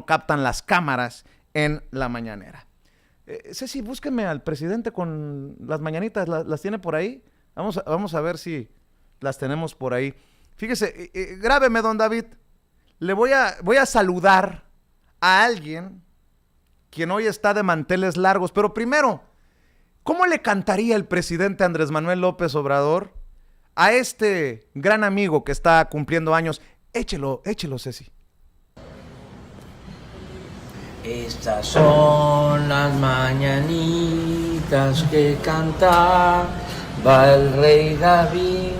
captan las cámaras en la mañanera. Ceci, búsqueme al presidente con las mañanitas, ¿las tiene por ahí? Vamos a ver si las tenemos por ahí. Fíjese, grábeme, don David. Voy a saludar a alguien quien hoy está de manteles largos, pero primero, ¿cómo le cantaría el presidente Andrés Manuel López Obrador a este gran amigo que está cumpliendo años? Échelo, Ceci. Estas son las mañanitas que cantaba el rey David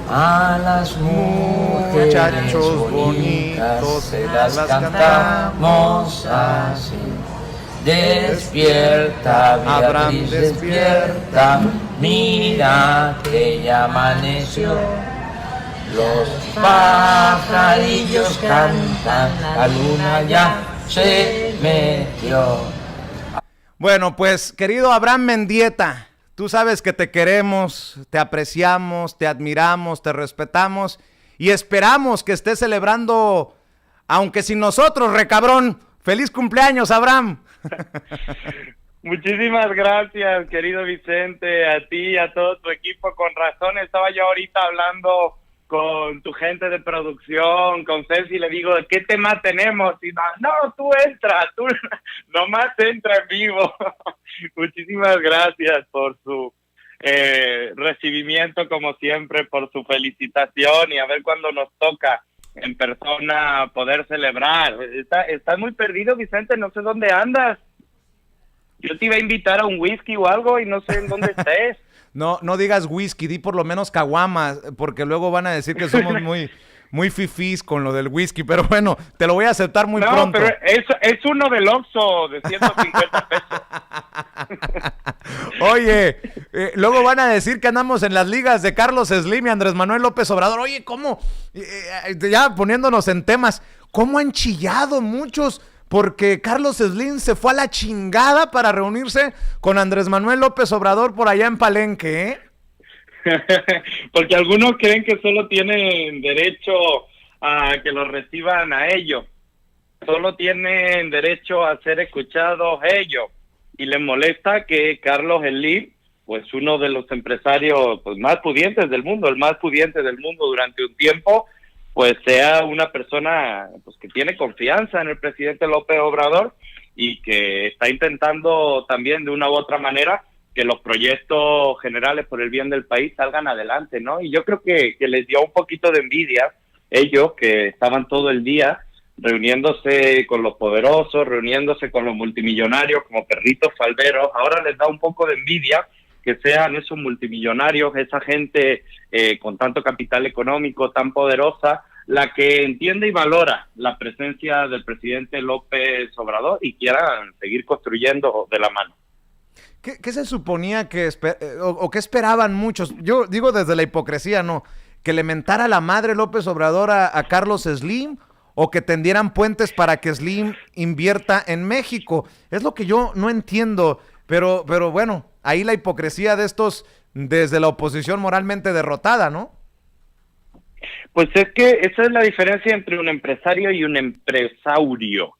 a las mujeres bonitas, se las cantamos así. Despierta, Beatriz, despierta, mira que ya amaneció. Los pajarillos cantan, la luna ya se metió. Bueno, pues, querido Abraham Mendieta, tú sabes que te queremos, te apreciamos, te admiramos, te respetamos y esperamos que estés celebrando, aunque sin nosotros, recabrón. ¡Feliz cumpleaños, Abraham! Muchísimas gracias, querido Vicente, a ti y a todo tu equipo. Con razón, estaba yo ahorita hablando con tu gente de producción, con Ceci, le digo, ¿qué tema tenemos? Y no, tú entra, tú nomás entra en vivo. Muchísimas gracias por su recibimiento, como siempre, por su felicitación, y a ver cuándo nos toca en persona poder celebrar. Estás muy perdido, Vicente, no sé dónde andas. Yo te iba a invitar a un whisky o algo y no sé en dónde estés. No digas whisky, di por lo menos caguamas, porque luego van a decir que somos muy fifís con lo del whisky, pero bueno, te lo voy a aceptar muy pronto. No, pero es uno del Oxxo de 150 pesos. Oye, luego van a decir que andamos en las ligas de Carlos Slim y Andrés Manuel López Obrador. Oye, ¿cómo? Ya poniéndonos en temas, ¿cómo han chillado muchos? Porque Carlos Slim se fue a la chingada para reunirse con Andrés Manuel López Obrador por allá en Palenque, ¿eh? Porque algunos creen que solo tienen derecho a que los reciban a ellos. Solo tienen derecho a ser escuchados ellos. Y les molesta que Carlos Slim, pues uno de los empresarios pues más pudientes del mundo, el más pudiente del mundo durante un tiempo, pues sea una persona pues que tiene confianza en el presidente López Obrador y que está intentando también de una u otra manera que los proyectos generales por el bien del país salgan adelante, ¿no? Y yo creo que les dio un poquito de envidia ellos, que estaban todo el día reuniéndose con los poderosos, reuniéndose con los multimillonarios como perritos falderos. Ahora les da un poco de envidia que sean esos multimillonarios, esa gente con tanto capital económico, tan poderosa, la que entiende y valora la presencia del presidente López Obrador y quieran seguir construyendo de la mano. ¿Qué se suponía que qué esperaban muchos? Yo digo desde la hipocresía, ¿no? ¿Que le mentara la madre López Obrador a Carlos Slim o que tendieran puentes para que Slim invierta en México? Es lo que yo no entiendo, pero bueno, ahí la hipocresía de estos desde la oposición moralmente derrotada, ¿no? Pues es que esa es la diferencia entre un empresario y un empresaurio.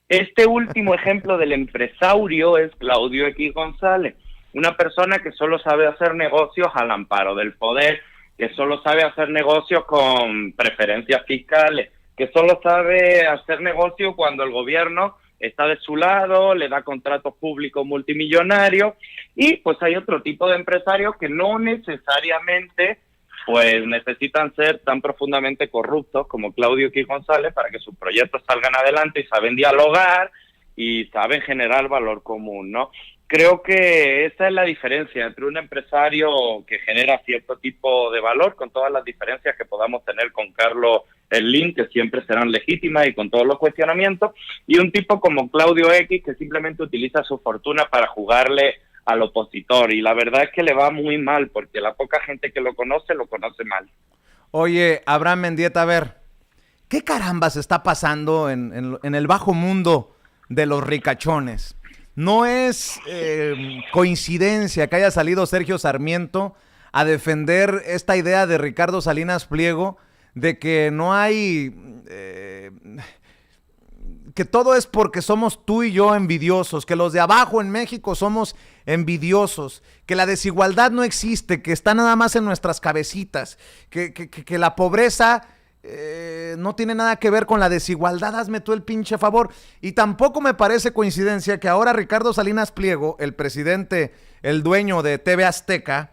Este último ejemplo del empresaurio es Claudio X González, una persona que solo sabe hacer negocios al amparo del poder, que solo sabe hacer negocios con preferencias fiscales, que solo sabe hacer negocios cuando el gobierno está de su lado, le da contratos públicos multimillonarios, y pues hay otro tipo de empresarios que no necesariamente pues necesitan ser tan profundamente corruptos como Claudio X González para que sus proyectos salgan adelante, y saben dialogar y saben generar valor común, ¿no? Creo que esa es la diferencia entre un empresario que genera cierto tipo de valor, con todas las diferencias que podamos tener con Carlos Slim, que siempre serán legítimas y con todos los cuestionamientos, y un tipo como Claudio X, que simplemente utiliza su fortuna para jugarle al opositor, y la verdad es que le va muy mal, porque la poca gente que lo conoce mal. Oye, Abraham Mendieta, a ver, ¿qué carambas está pasando en el bajo mundo de los ricachones? No es coincidencia que haya salido Sergio Sarmiento a defender esta idea de Ricardo Salinas Pliego de que no hay que todo es porque somos tú y yo envidiosos, que los de abajo en México somos envidiosos, que la desigualdad no existe, que está nada más en nuestras cabecitas, que la pobreza no tiene nada que ver con la desigualdad. Hazme tú el pinche favor. Y tampoco me parece coincidencia que ahora Ricardo Salinas Pliego, el presidente, el dueño de TV Azteca,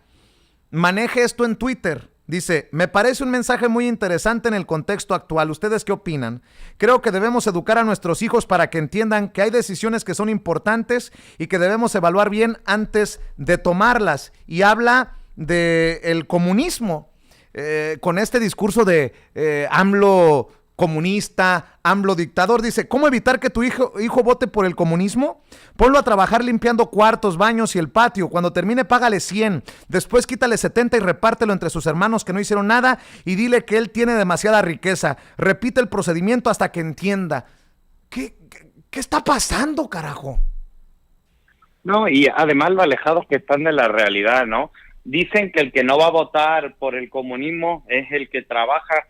maneje esto en Twitter. Dice, me parece un mensaje muy interesante en el contexto actual. ¿Ustedes qué opinan? Creo que debemos educar a nuestros hijos para que entiendan que hay decisiones que son importantes y que debemos evaluar bien antes de tomarlas. Y habla del comunismo, con este discurso de AMLO comunista, AMLO dictador. Dice, ¿cómo evitar que tu hijo vote por el comunismo? Ponlo a trabajar limpiando cuartos, baños y el patio. Cuando termine, págale 100. Después quítale 70 y repártelo entre sus hermanos que no hicieron nada y dile que él tiene demasiada riqueza. Repite el procedimiento hasta que entienda. ¿Qué está pasando, carajo? No, y además lo alejados que están de la realidad, ¿no? Dicen que el que no va a votar por el comunismo es el que trabaja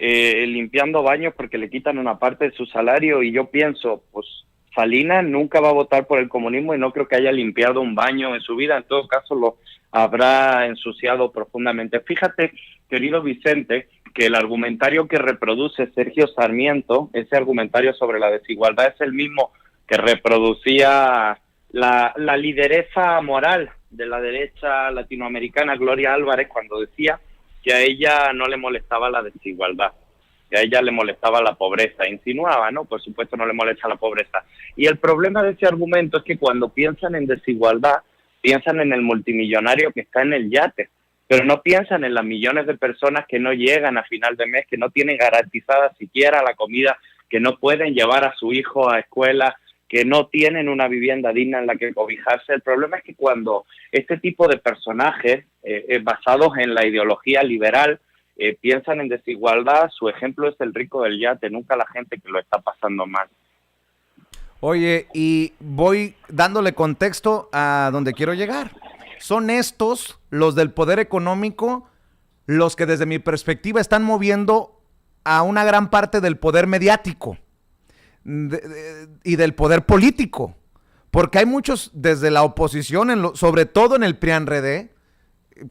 limpiando baños porque le quitan una parte de su salario, y yo pienso, pues Salinas nunca va a votar por el comunismo y no creo que haya limpiado un baño en su vida. En todo caso lo habrá ensuciado profundamente. Fíjate, querido Vicente, que el argumentario que reproduce Sergio Sarmiento, ese argumentario sobre la desigualdad, es el mismo que reproducía la lideresa moral de la derecha latinoamericana, Gloria Álvarez, cuando decía que a ella no le molestaba la desigualdad, que a ella le molestaba la pobreza. Insinuaba, ¿no? Por supuesto no le molesta la pobreza. Y el problema de ese argumento es que cuando piensan en desigualdad, piensan en el multimillonario que está en el yate, pero no piensan en las millones de personas que no llegan a final de mes, que no tienen garantizada siquiera la comida, que no pueden llevar a su hijo a escuela, que no tienen una vivienda digna en la que cobijarse. El problema es que cuando este tipo de personajes, basados en la ideología liberal, piensan en desigualdad, su ejemplo es el rico del yate, nunca la gente que lo está pasando mal. Oye, y voy dándole contexto a donde quiero llegar. Son estos, los del poder económico, los que desde mi perspectiva están moviendo a una gran parte del poder mediático y del poder político, porque hay muchos desde la oposición, sobre todo en el PRIAN-RD,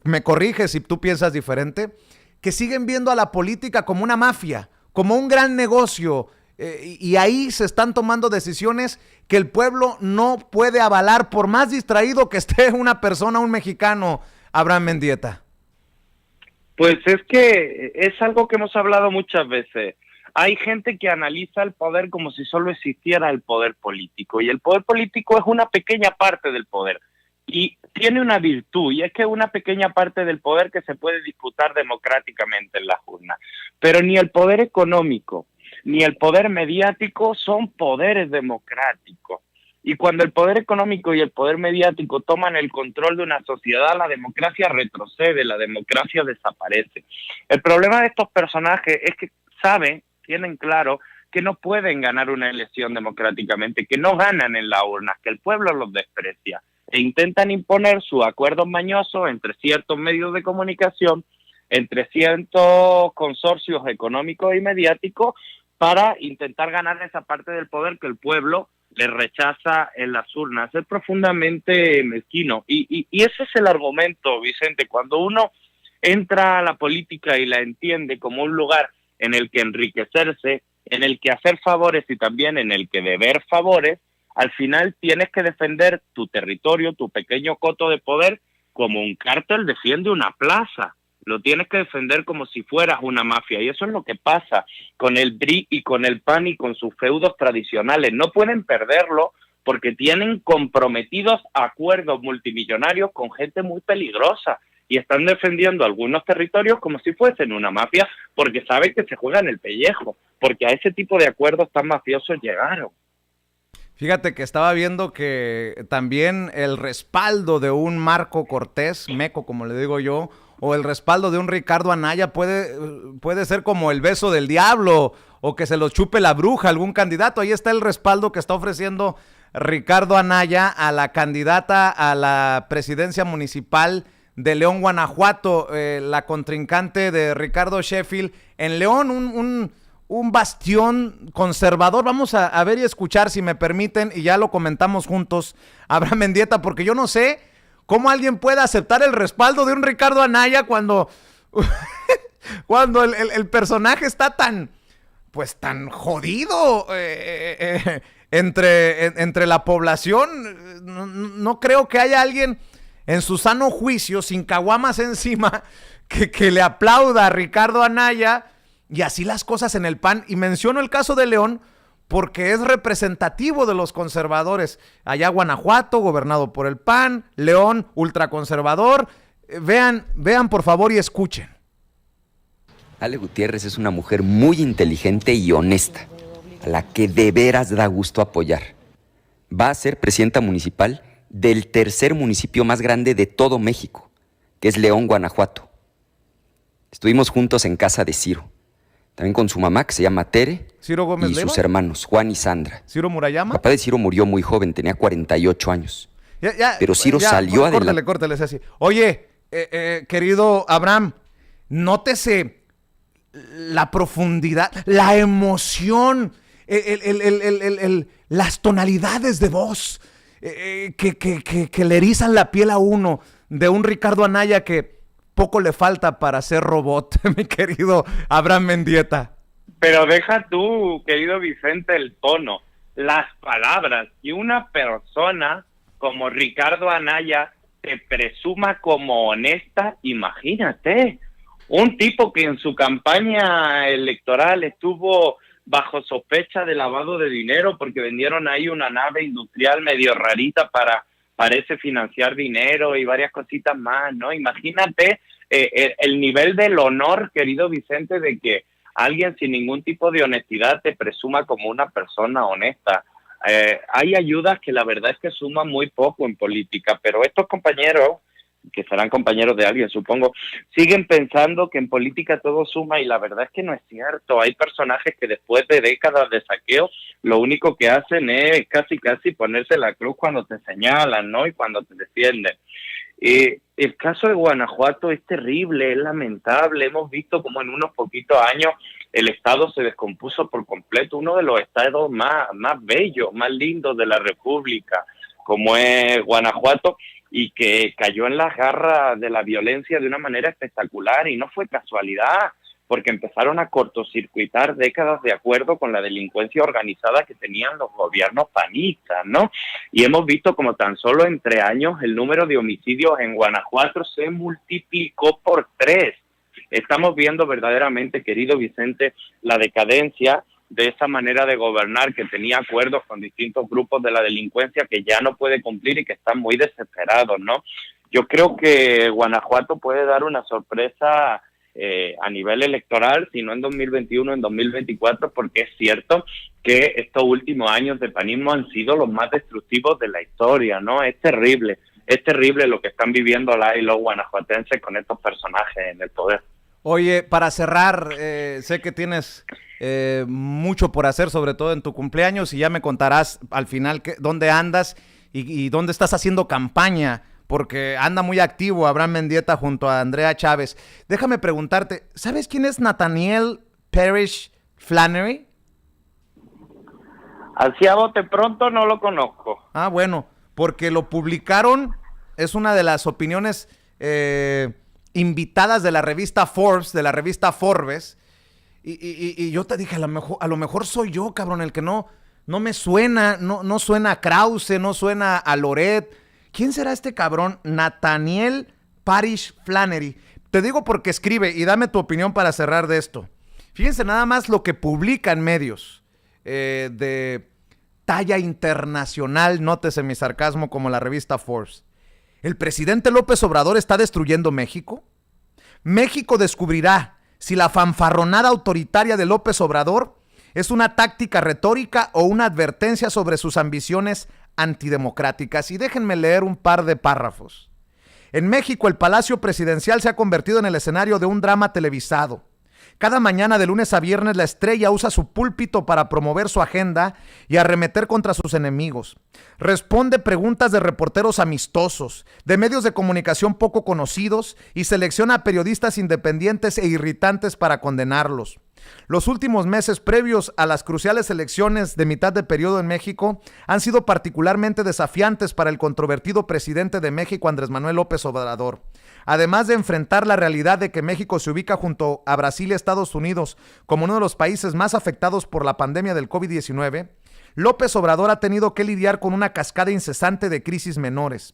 me corriges si tú piensas diferente, que siguen viendo a la política como una mafia, como un gran negocio, y ahí se están tomando decisiones que el pueblo no puede avalar, por más distraído que esté una persona, un mexicano, Abraham Mendieta. Pues es que es algo que hemos hablado muchas veces. Hay gente que analiza el poder como si solo existiera el poder político, y el poder político es una pequeña parte del poder, y tiene una virtud, y es que es una pequeña parte del poder que se puede disputar democráticamente en las urnas. Pero ni el poder económico ni el poder mediático son poderes democráticos. Y cuando el poder económico y el poder mediático toman el control de una sociedad, la democracia retrocede, la democracia desaparece. El problema de estos personajes es que tienen claro que no pueden ganar una elección democráticamente, que no ganan en las urnas, que el pueblo los desprecia, e intentan imponer sus acuerdos mañosos entre ciertos medios de comunicación, entre ciertos consorcios económicos y mediáticos, para intentar ganar esa parte del poder que el pueblo le rechaza en las urnas. Es profundamente mezquino. Y ese es el argumento, Vicente. Cuando uno entra a la política y la entiende como un lugar en el que enriquecerse, en el que hacer favores y también en el que deber favores, al final tienes que defender tu territorio, tu pequeño coto de poder, como un cártel defiende una plaza. Lo tienes que defender como si fueras una mafia, y eso es lo que pasa con el PRI y con el PAN y con sus feudos tradicionales. No pueden perderlo porque tienen comprometidos acuerdos multimillonarios con gente muy peligrosa, y están defendiendo algunos territorios como si fuesen una mafia, porque saben que se juegan el pellejo, porque a ese tipo de acuerdos tan mafiosos llegaron. Fíjate que estaba viendo que también el respaldo de un Marco Cortés, Meco como le digo yo, o el respaldo de un Ricardo Anaya puede ser como el beso del diablo, o que se lo chupe la bruja algún candidato. Ahí está el respaldo que está ofreciendo Ricardo Anaya a la candidata a la presidencia municipal de León, Guanajuato, la contrincante de Ricardo Sheffield en León, un bastión conservador. Vamos a ver y escuchar, si me permiten, y ya lo comentamos juntos, Abraham Mendieta, porque yo no sé cómo alguien puede aceptar el respaldo de un Ricardo Anaya cuando, cuando el personaje está tan jodido entre la población. No creo que haya alguien en su sano juicio, sin caguamas encima, que le aplauda a Ricardo Anaya, y así las cosas en el PAN. Y menciono el caso de León porque es representativo de los conservadores. Allá Guanajuato, gobernado por el PAN, León, ultraconservador. Vean por favor y escuchen. Ale Gutiérrez es una mujer muy inteligente y honesta, a la que de veras da gusto apoyar. Va a ser presidenta municipal del tercer municipio más grande de todo México, que es León, Guanajuato. Estuvimos juntos en casa de Ciro, también con su mamá, que se llama Tere, Ciro Gómez y Leiva, sus hermanos, Juan y Sandra. Ciro Murayama. El papá de Ciro murió muy joven, tenía 48 años. Pero Ciro salió adelante. Córtale, así. Oye, querido Abraham, nótese la profundidad, la emoción, las tonalidades de voz que le erizan la piel a uno, de un Ricardo Anaya que poco le falta para ser robot, mi querido Abraham Mendieta. Pero deja tú, querido Vicente, el tono, las palabras. Y una persona como Ricardo Anaya te presuma como honesta, imagínate. Un tipo que en su campaña electoral estuvo bajo sospecha de lavado de dinero porque vendieron ahí una nave industrial medio rarita parece financiar dinero y varias cositas más, ¿no? Imagínate el nivel del honor, querido Vicente, de que alguien sin ningún tipo de honestidad te presuma como una persona honesta. Hay ayudas que la verdad es que suman muy poco en política, pero estos compañeros, que serán compañeros de alguien, supongo, siguen pensando que en política todo suma, y la verdad es que no es cierto. Hay personajes que después de décadas de saqueo, lo único que hacen es casi ponerse la cruz cuando te señalan, ¿no? Y cuando te defienden. El caso de Guanajuato es terrible, es lamentable. Hemos visto como en unos poquitos años el Estado se descompuso por completo, uno de los estados más bellos, más lindos de la República, como es Guanajuato, y que cayó en las garras de la violencia de una manera espectacular, y no fue casualidad, porque empezaron a cortocircuitar décadas de acuerdo con la delincuencia organizada que tenían los gobiernos panistas, ¿no? Y hemos visto como tan solo en 3 años el número de homicidios en Guanajuato se multiplicó por 3. Estamos viendo verdaderamente, querido Vicente, la decadencia de esa manera de gobernar que tenía acuerdos con distintos grupos de la delincuencia que ya no puede cumplir y que están muy desesperados, ¿no? Yo creo que Guanajuato puede dar una sorpresa a nivel electoral, si no en 2021, en 2024, porque es cierto que estos últimos años de panismo han sido los más destructivos de la historia, ¿no? Es terrible lo que están viviendo los guanajuatenses con estos personajes en el poder. Oye, para cerrar, sé que tienes mucho por hacer, sobre todo en tu cumpleaños, y ya me contarás al final dónde andas y dónde estás haciendo campaña, porque anda muy activo Abraham Mendieta junto a Andrea Chávez. Déjame preguntarte, ¿sabes quién es Nathaniel Parrish Flannery? Así a bote pronto no lo conozco. Ah, bueno, porque lo publicaron, es una de las opiniones invitadas de la revista Forbes, y yo te dije, a lo mejor soy yo, cabrón, el que no me suena, no suena a Krause, no suena a Loret. ¿Quién será este cabrón? Nathaniel Parrish Flannery. Te digo porque escribe, y dame tu opinión para cerrar de esto. Fíjense nada más lo que publican medios de talla internacional, nótese mi sarcasmo, como la revista Forbes. ¿El presidente López Obrador está destruyendo México? México descubrirá si la fanfarronada autoritaria de López Obrador es una táctica retórica o una advertencia sobre sus ambiciones antidemocráticas. Y déjenme leer un par de párrafos. En México, el Palacio Presidencial se ha convertido en el escenario de un drama televisado. Cada mañana de lunes a viernes la estrella usa su púlpito para promover su agenda y arremeter contra sus enemigos. Responde preguntas de reporteros amistosos, de medios de comunicación poco conocidos, y selecciona a periodistas independientes e irritantes para condenarlos. Los últimos meses previos a las cruciales elecciones de mitad de periodo en México han sido particularmente desafiantes para el controvertido presidente de México, Andrés Manuel López Obrador. Además de enfrentar la realidad de que México se ubica junto a Brasil y Estados Unidos como uno de los países más afectados por la pandemia del COVID-19, López Obrador ha tenido que lidiar con una cascada incesante de crisis menores.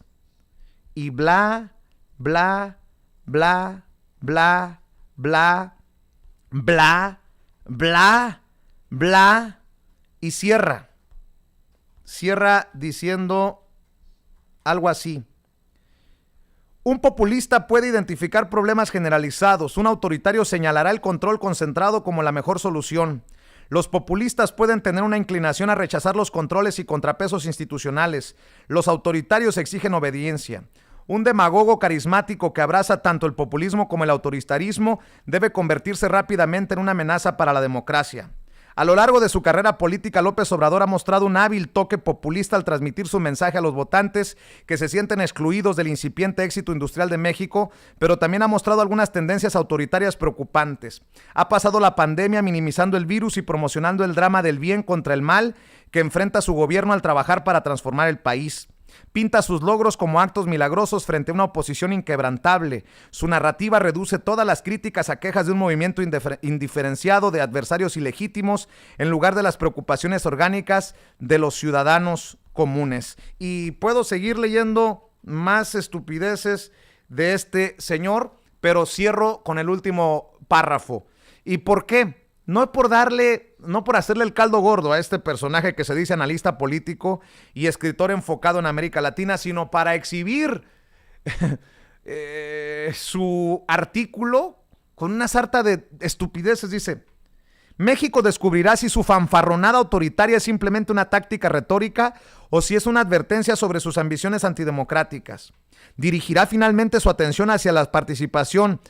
Y bla, bla, bla, bla, bla, bla, bla, bla, y cierra diciendo algo así. Un populista puede identificar problemas generalizados, un autoritario señalará el control concentrado como la mejor solución. Los populistas pueden tener una inclinación a rechazar los controles y contrapesos institucionales. Los autoritarios exigen obediencia. Un demagogo carismático que abraza tanto el populismo como el autoritarismo debe convertirse rápidamente en una amenaza para la democracia. A lo largo de su carrera política, López Obrador ha mostrado un hábil toque populista al transmitir su mensaje a los votantes que se sienten excluidos del incipiente éxito industrial de México, pero también ha mostrado algunas tendencias autoritarias preocupantes. Ha pasado la pandemia minimizando el virus y promocionando el drama del bien contra el mal que enfrenta su gobierno al trabajar para transformar el país. Pinta sus logros como actos milagrosos frente a una oposición inquebrantable. Su narrativa reduce todas las críticas a quejas de un movimiento indiferenciado de adversarios ilegítimos en lugar de las preocupaciones orgánicas de los ciudadanos comunes. Y puedo seguir leyendo más estupideces de este señor, pero cierro con el último párrafo. ¿Y por qué? No por hacerle el caldo gordo a este personaje que se dice analista político y escritor enfocado en América Latina, sino para exhibir su artículo con una sarta de estupideces. Dice: México descubrirá si su fanfarronada autoritaria es simplemente una táctica retórica o si es una advertencia sobre sus ambiciones antidemocráticas. Dirigirá finalmente su atención hacia la participación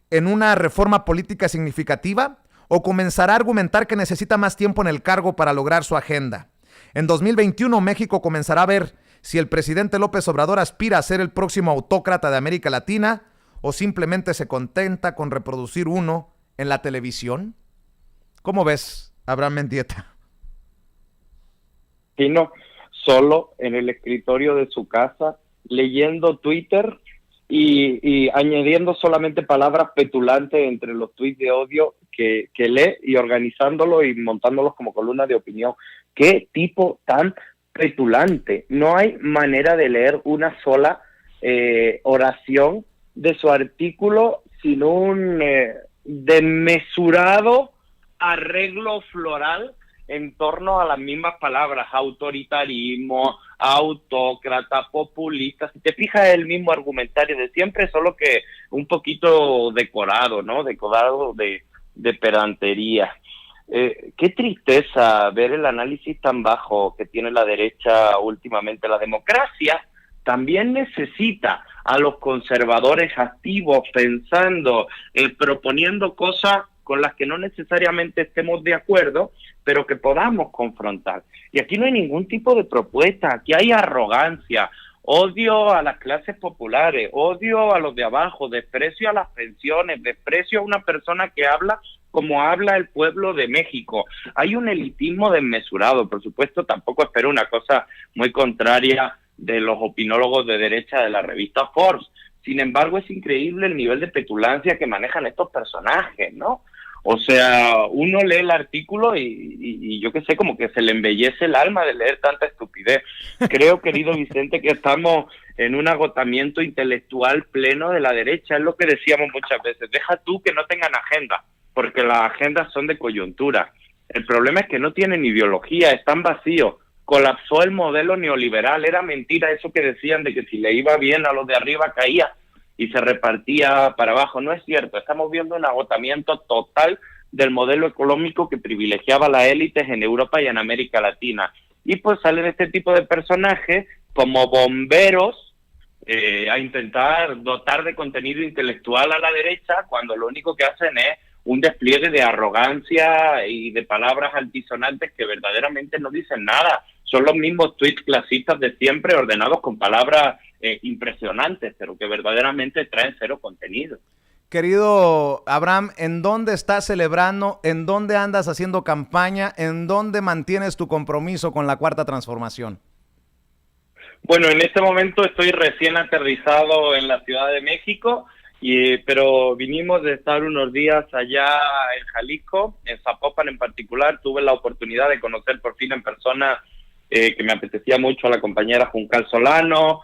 en una reforma política significativa, o comenzará a argumentar que necesita más tiempo en el cargo para lograr su agenda. En 2021, México comenzará a ver si el presidente López Obrador aspira a ser el próximo autócrata de América Latina o simplemente se contenta con reproducir uno en la televisión. ¿Cómo ves, Abraham Mendieta? Sí, no, solo en el escritorio de su casa, leyendo Twitter y añadiendo solamente palabras petulantes entre los tweets de odio que lee y organizándolo y montándolos como columna de opinión. ¡Qué tipo tan petulante! No hay manera de leer una sola oración de su artículo sin un desmesurado arreglo floral en torno a las mismas palabras: autoritarismo, autócrata, populista. Si te fijas, es el mismo argumentario de siempre, solo que un poquito decorado, ¿no? Decorado de pedantería. Qué tristeza ver el análisis tan bajo que tiene la derecha últimamente. La democracia también necesita a los conservadores activos, pensando, proponiendo cosas con las que no necesariamente estemos de acuerdo, pero que podamos confrontar. Y aquí no hay ningún tipo de propuesta, aquí hay arrogancia, odio a las clases populares, odio a los de abajo, desprecio a las pensiones, desprecio a una persona que habla como habla el pueblo de México. Hay un elitismo desmesurado. Por supuesto, tampoco espero una cosa muy contraria de los opinólogos de derecha de la revista Forbes. Sin embargo, es increíble el nivel de petulancia que manejan estos personajes, ¿no? O sea, uno lee el artículo y yo qué sé, como que se le embellece el alma de leer tanta estupidez. Creo, querido Vicente, que estamos en un agotamiento intelectual pleno de la derecha. Es lo que decíamos muchas veces. Deja tú que no tengan agenda, porque las agendas son de coyuntura. El problema es que no tienen ideología, están vacíos. Colapsó el modelo neoliberal. Era mentira eso que decían de que si le iba bien a los de arriba caía y se repartía para abajo. No es cierto. Estamos viendo un agotamiento total del modelo económico que privilegiaba a las élites en Europa y en América Latina. Y pues salen este tipo de personajes como bomberos a intentar dotar de contenido intelectual a la derecha, cuando lo único que hacen es un despliegue de arrogancia y de palabras altisonantes que verdaderamente no dicen nada. Son los mismos tweets clasistas de siempre, ordenados con palabras impresionantes, pero que verdaderamente traen cero contenido. querido Abraham, ¿en dónde estás celebrando? ¿En dónde andas haciendo campaña? ¿En dónde mantienes tu compromiso con la Cuarta Transformación? Bueno, en este momento estoy recién aterrizado en la Ciudad de México, pero vinimos de estar unos días allá en Jalisco, en Zapopan en particular. Tuve la oportunidad de conocer por fin en persona, que me apetecía mucho, a la compañera Juncal Solano.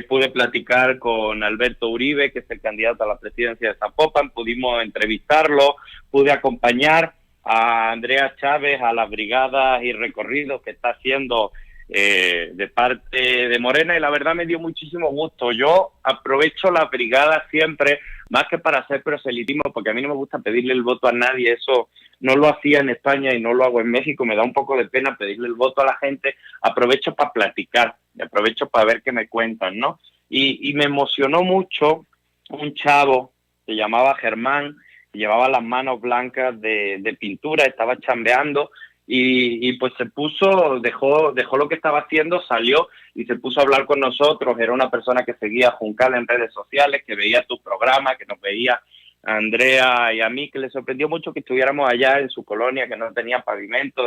Pude platicar con Alberto Uribe, que es el candidato a la presidencia de Zapopan. Pudimos entrevistarlo, pude acompañar a Andrea Chávez a las brigadas y recorridos que está haciendo de parte de Morena, y la verdad me dio muchísimo gusto. Yo aprovecho la brigada siempre, más que para hacer proselitismo, porque a mí no me gusta pedirle el voto a nadie. Eso no lo hacía en España y no lo hago en México. Me da un poco de pena pedirle el voto a la gente. Aprovecho para platicar, aprovecho para ver qué me cuentan, ¿no? Y me emocionó mucho un chavo que llamaba Germán, que llevaba las manos blancas de pintura, estaba chambeando, y pues se puso, dejó lo que estaba haciendo, salió y se puso a hablar con nosotros. Era una persona que seguía a Juncal en redes sociales, que veía tu programa, que nos veía a Andrea y a mí, que le sorprendió mucho que estuviéramos allá en su colonia, que no tenía pavimento,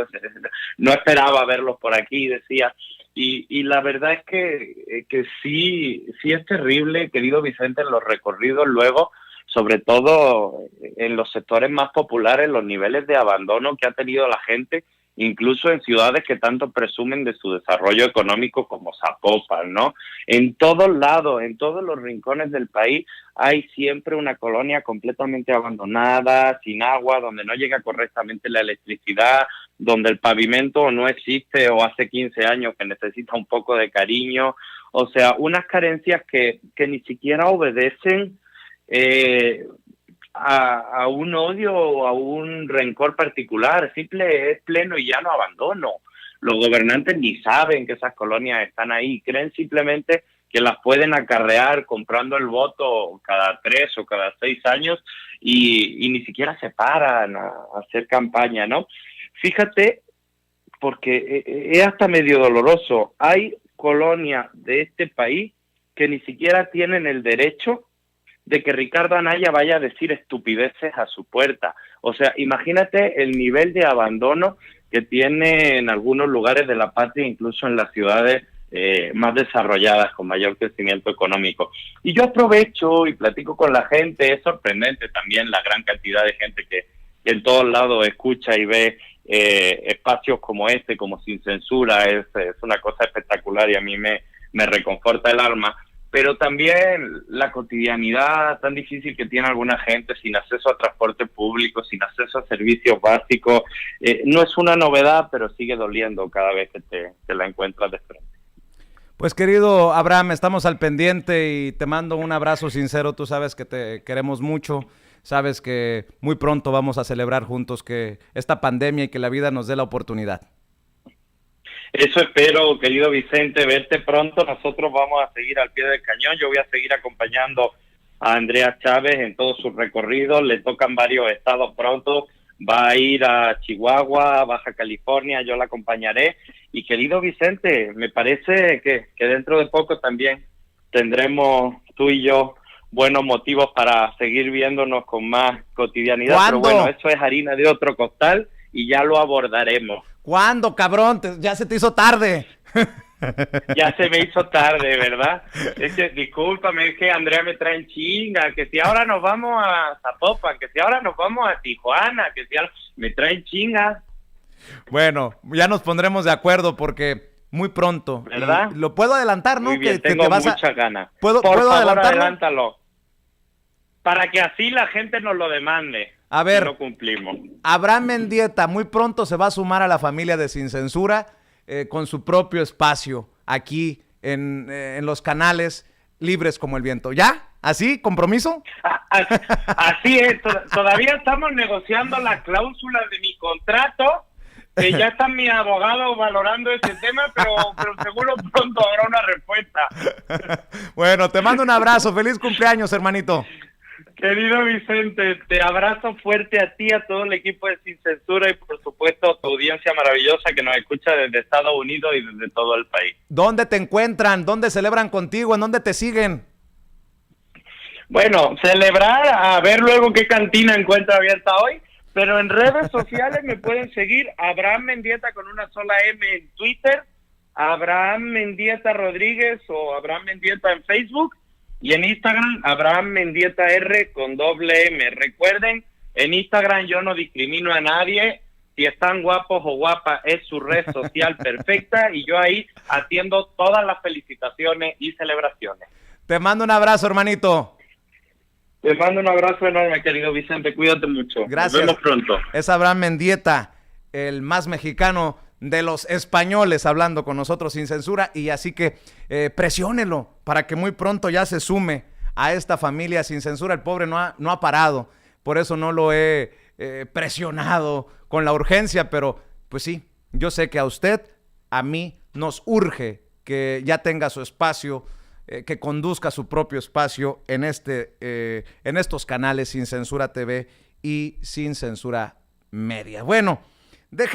no esperaba verlos por aquí, decía. Y la verdad es que sí es terrible, querido Vicente, en los recorridos luego, sobre todo en los sectores más populares, los niveles de abandono que ha tenido la gente, incluso en ciudades que tanto presumen de su desarrollo económico como Zapopan, ¿no? En todos lados, en todos los rincones del país, hay siempre una colonia completamente abandonada, sin agua, donde no llega correctamente la electricidad, donde el pavimento no existe o hace 15 años que necesita un poco de cariño. O sea, unas carencias que ni siquiera obedecen a un odio o a un rencor particular. Es pleno y llano abandono. Los gobernantes ni saben que esas colonias están ahí, creen simplemente que las pueden acarrear comprando el voto cada 3 o cada 6 años, y ni siquiera se paran a hacer campaña, ¿no? Fíjate, porque es hasta medio doloroso. Hay colonias de este país que ni siquiera tienen el derecho de que Ricardo Anaya vaya a decir estupideces a su puerta. O sea, imagínate el nivel de abandono que tiene en algunos lugares de la patria, incluso en las ciudades más desarrolladas, con mayor crecimiento económico. Y yo aprovecho y platico con la gente. Es sorprendente también la gran cantidad de gente que en todos lados escucha y ve espacios como este, como Sin Censura. Es una cosa espectacular y a mí me reconforta el alma. Pero también la cotidianidad tan difícil que tiene alguna gente, sin acceso a transporte público, sin acceso a servicios básicos. No es una novedad, pero sigue doliendo cada vez que te la encuentras de frente. Pues querido Abraham, estamos al pendiente y te mando un abrazo sincero. Tú sabes que te queremos mucho, sabes que muy pronto vamos a celebrar juntos que esta pandemia y que la vida nos dé la oportunidad. Eso espero, querido Vicente, verte pronto. Nosotros vamos a seguir al pie del cañón. Yo voy a seguir acompañando a Andrea Chávez en todos sus recorridos. Le tocan varios estados pronto. Va a ir a Chihuahua, Baja California, yo la acompañaré. Y querido Vicente, me parece que dentro de poco también tendremos tú y yo buenos motivos para seguir viéndonos con más cotidianidad. ¿Cuándo? Pero bueno, eso es harina de otro costal y ya lo abordaremos. ¿Cuándo, cabrón? Ya se te hizo tarde. Ya se me hizo tarde, ¿verdad? Es que, discúlpame, es que Andrea me trae en chinga, que si ahora nos vamos a Zapopan, que si ahora nos vamos a Tijuana, que si ahora me traen chinga. Bueno, ya nos pondremos de acuerdo porque muy pronto. ¿Verdad? Lo puedo adelantar, ¿no? Muy bien, que tengo te vas muchas ganas. ¿Puedo Por favor, adelantarlo? adelántalo. Para que así la gente nos lo demande. A ver, si no cumplimos. Abraham Mendieta muy pronto se va a sumar a la familia de Sin Censura con su propio espacio aquí en los canales libres como el viento. ¿Ya? ¿Así? ¿Compromiso? Así es. Todavía estamos negociando la cláusula de mi contrato. Que ya están mis abogados valorando ese tema, pero seguro pronto habrá una respuesta. Bueno, te mando un abrazo. Feliz cumpleaños, hermanito. Querido Vicente, te abrazo fuerte a ti, a todo el equipo de Sin Censura y por supuesto a tu audiencia maravillosa que nos escucha desde Estados Unidos y desde todo el país. ¿Dónde te encuentran? ¿Dónde celebran contigo? ¿En dónde te siguen? Bueno, celebrar, a ver luego qué cantina encuentra abierta hoy, pero en redes sociales me pueden seguir Abraham Mendieta con una sola M en Twitter, Abraham Mendieta Rodríguez o Abraham Mendieta en Facebook, y en Instagram Abraham Mendieta R con doble M. Recuerden, en Instagram yo no discrimino a nadie, si están guapos o guapas es su red social perfecta y yo ahí atiendo todas las felicitaciones y celebraciones. Te mando un abrazo, hermanito. Te mando un abrazo enorme, querido Vicente, cuídate mucho. Gracias. Nos vemos pronto. Es Abraham Mendieta, el más mexicano de los españoles, hablando con nosotros sin censura, y así que presiónelo para que muy pronto ya se sume a esta familia sin censura. El pobre no ha parado, por eso no lo he presionado con la urgencia, pero pues sí, yo sé que a usted, a mí, nos urge que ya tenga su espacio, que conduzca su propio espacio en estos canales Sin Censura TV y Sin Censura Media. Bueno, deje